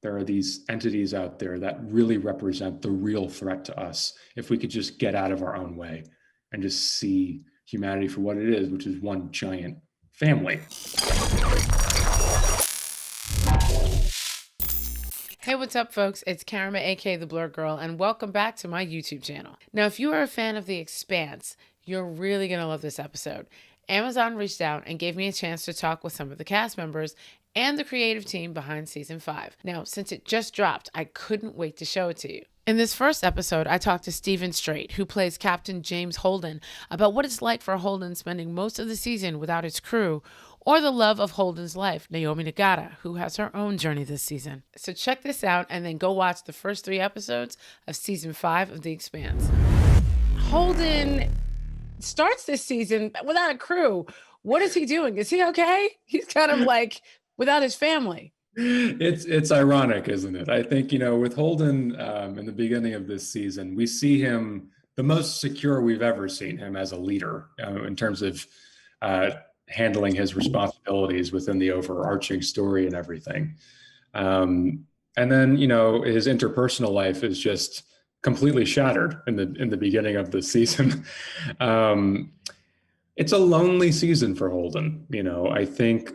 there are these entities out there that really represent the real threat to us. If we could just get out of our own way and just see humanity for what it is, which is one giant family. Hey, what's up, folks? It's Karama, aka the Blur Girl, and welcome back to my YouTube channel. Now, if you are a fan of The Expanse, you're really going to love this episode. Amazon reached out and gave me a chance to talk with some of the cast members and the creative team behind season 5. Now, since it just dropped, I couldn't wait to show it to you. In this first episode, I talked to Strait, who plays Captain James Holden, about what it's like for Holden spending most of the season without his crew, or the love of Holden's life, Naomi Nagata, who has her own journey this season. So check this out and then go watch the first 3 episodes of season 5 of The Expanse. Holden starts this season without a crew. What is he doing? Is he okay? He's kind of like without his family. It's ironic, isn't it? I think, with Holden in the beginning of this season, we see him the most secure we've ever seen him as a leader in terms of handling his responsibilities within the overarching story and everything. And then, his interpersonal life is just completely shattered in the beginning of the season. It's a lonely season for Holden. I think,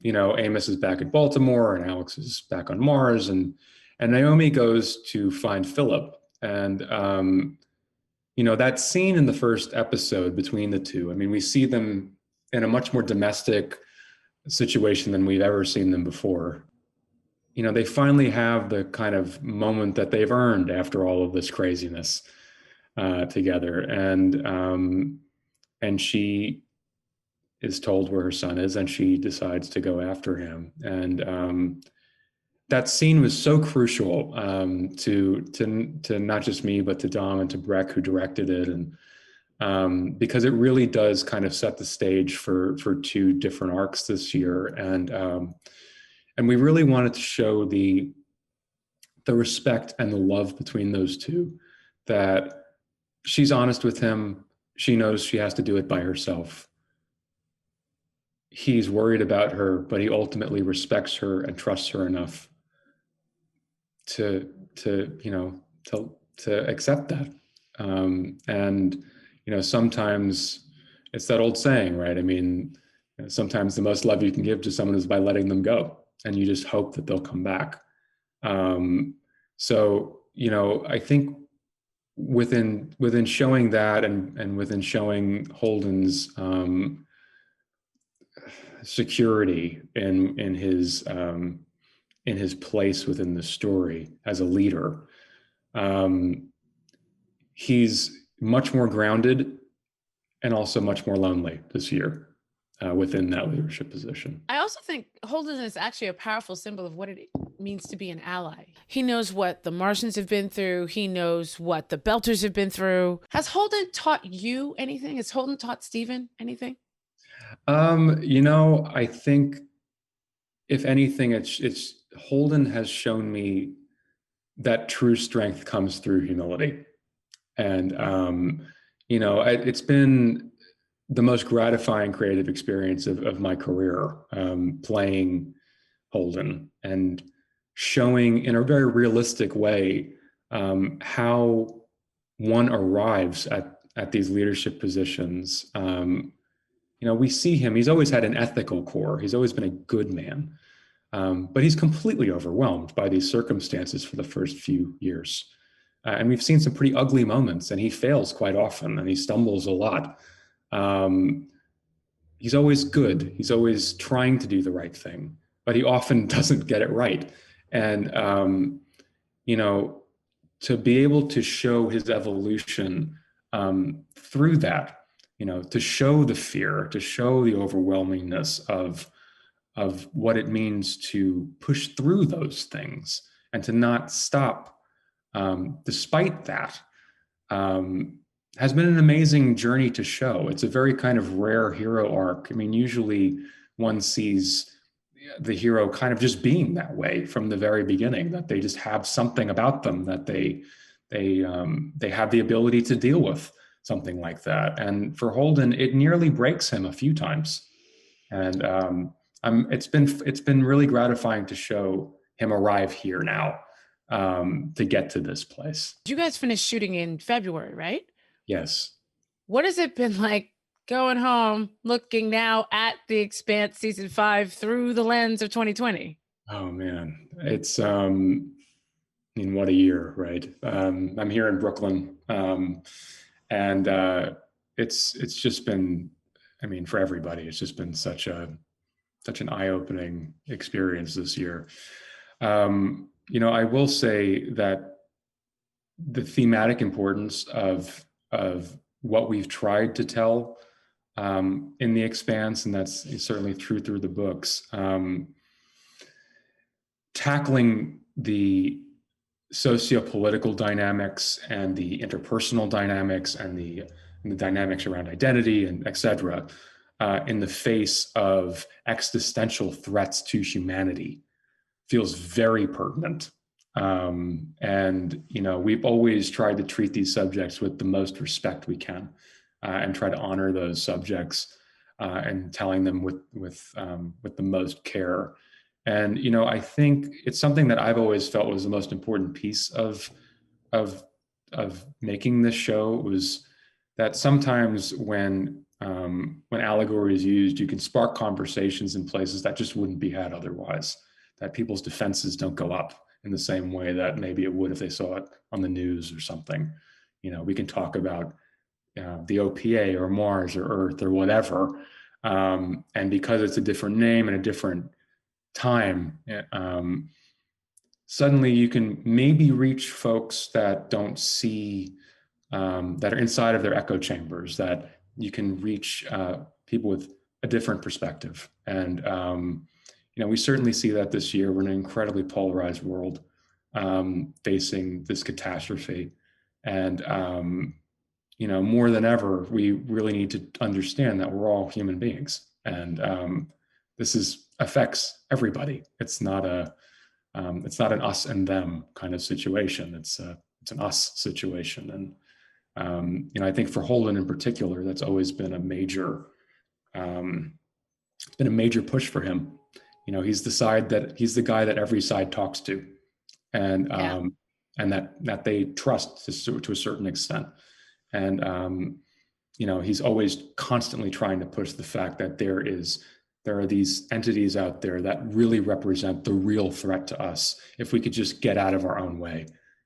Amos is back in Baltimore and Alex is back on Mars, and Naomi goes to find Philip. And, that scene in the first episode between the two, we see them in a much more domestic situation than we've ever seen them before. They finally have the kind of moment that they've earned after all of this craziness together. And she is told where her son is, and she decides to go after him. And that scene was so crucial to not just me, but to Dom and to Breck, who directed it, and because it really does kind of set the stage for 2 different arcs this year, and we really wanted to show the respect and the love between those two. That she's honest with him; she knows she has to do it by herself. He's worried about her, but he ultimately respects her and trusts her enough to accept that. And sometimes it's that old saying, right? Sometimes the most love you can give to someone is by letting them go, and you just hope that they'll come back. So I think within showing that and within showing Holden's security in his place within the story as a leader, he's much more grounded and also much more lonely this year within that leadership position. I also think Holden is actually a powerful symbol of what it means to be an ally. He knows what the Martians have been through. He knows what the Belters have been through. Has Holden taught you anything? Has Holden taught Steven anything? I think if anything, it's Holden has shown me that true strength comes through humility. And, it's been the most gratifying creative experience of my career, playing Holden and showing in a very realistic way how one arrives at these leadership positions. We see him, he's always had an ethical core. He's always been a good man, but he's completely overwhelmed by these circumstances for the first few years. And we've seen some pretty ugly moments, and he fails quite often, and he stumbles a lot. He's always good. He's always trying to do the right thing, but he often doesn't get it right. And, to be able to show his evolution through that, to show the fear, to show the overwhelmingness of what it means to push through those things and to not stop despite that, has been an amazing journey to show. It's a very kind of rare hero arc. Usually one sees the hero kind of just being that way from the very beginning, that they just have something about them that they have the ability to deal with something like that. And for Holden, it nearly breaks him a few times. And it's been really gratifying to show him arrive here now to get to this place. You guys finished shooting in February, right? Yes. What has it been like going home, looking now at The Expanse season 5 through the lens of 2020? Oh man, it's I mean, what a year, right? I'm here in Brooklyn, and it's just been, I mean, for everybody, it's just been such an eye-opening experience this year. I will say that the thematic importance of what we've tried to tell in The Expanse, and that's certainly true through the books, tackling the socio-political dynamics and the interpersonal dynamics and the dynamics around identity and et cetera, in the face of existential threats to humanity feels very pertinent. And we've always tried to treat these subjects with the most respect we can, and try to honor those subjects, and telling them with the most care. And I think it's something that I've always felt was the most important piece of of making this show, was that sometimes when allegory is used, you can spark conversations in places that just wouldn't be had otherwise. That people's defenses don't go up in the same way that maybe it would if they saw it on the news or something. We can talk about the OPA or Mars or Earth or whatever, and because it's a different name and a different time, suddenly you can maybe reach folks that don't see, that are inside of their echo chambers, that you can reach people with a different perspective. And we certainly see that this year. We're in an incredibly polarized world, facing this catastrophe. And more than ever, we really need to understand that we're all human beings, and this affects everybody. It's not an us and them kind of situation. It's an us situation. And I think for Holden in particular, that's always been it's been a major push for him. He's the guy that every side talks to, and Yeah. that they trust to a certain extent. And he's always constantly trying to push the fact that there are these entities out there that really represent the real threat to us, if we could just get out of our own way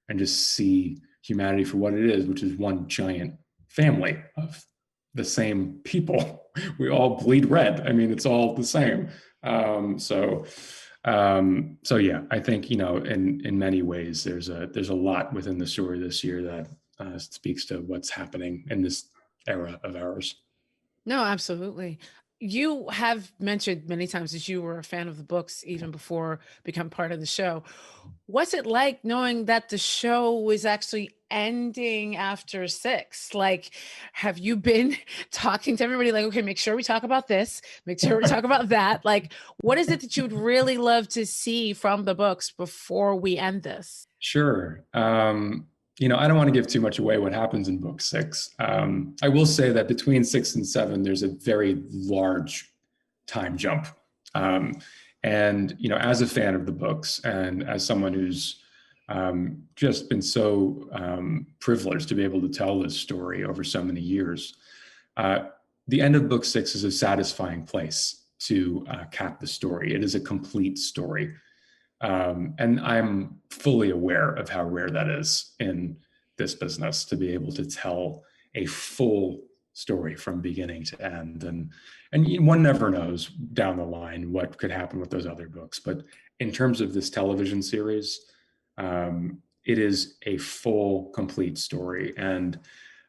and just see humanity for what it is, which is one giant family of the same people. We all bleed red. I mean, it's all the same. So yeah, I think in many ways there's a lot within the story this year that speaks to what's happening in this era of ours. No, absolutely. You have mentioned many times that you were a fan of the books even before become part of the show. What's it like knowing that the show was actually ending after 6? Like, have you been talking to everybody like, okay, make sure we talk about this, make sure we talk about that? Like, what is it that you would really love to see from the books before we end this? Sure. I don't want to give too much away what happens in book 6. I will say that between 6 and 7, there's a very large time jump. And as a fan of the books and as someone who's just been so privileged to be able to tell this story over so many years, the end of book 6 is a satisfying place to cap the story. It is a complete story. And I'm fully aware of how rare that is in this business, to be able to tell a full story from beginning to end. And one never knows down the line what could happen with those other books. But in terms of this television series, it is a full, complete story. And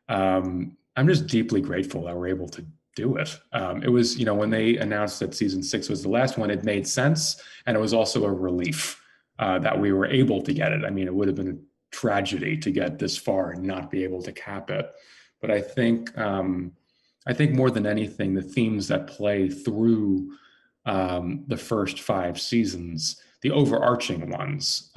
I'm just deeply grateful that we're able to do it. It was, when they announced that season 6 was the last one, it made sense. And it was also a relief that we were able to get it. I mean, it would have been a tragedy to get this far and not be able to cap it. But I think more than anything, the themes that play through the first 5 seasons, the overarching ones,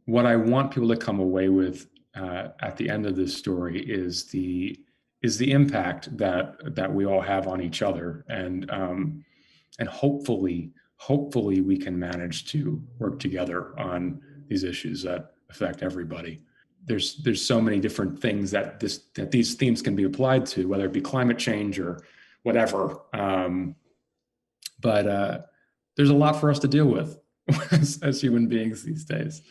what I want people to come away with at the end of this story is the impact that we all have on each other, and hopefully hopefully we can manage to work together on these issues that affect everybody. There's so many different things that these themes can be applied to, whether it be climate change or whatever. But there's a lot for us to deal with as human beings these days.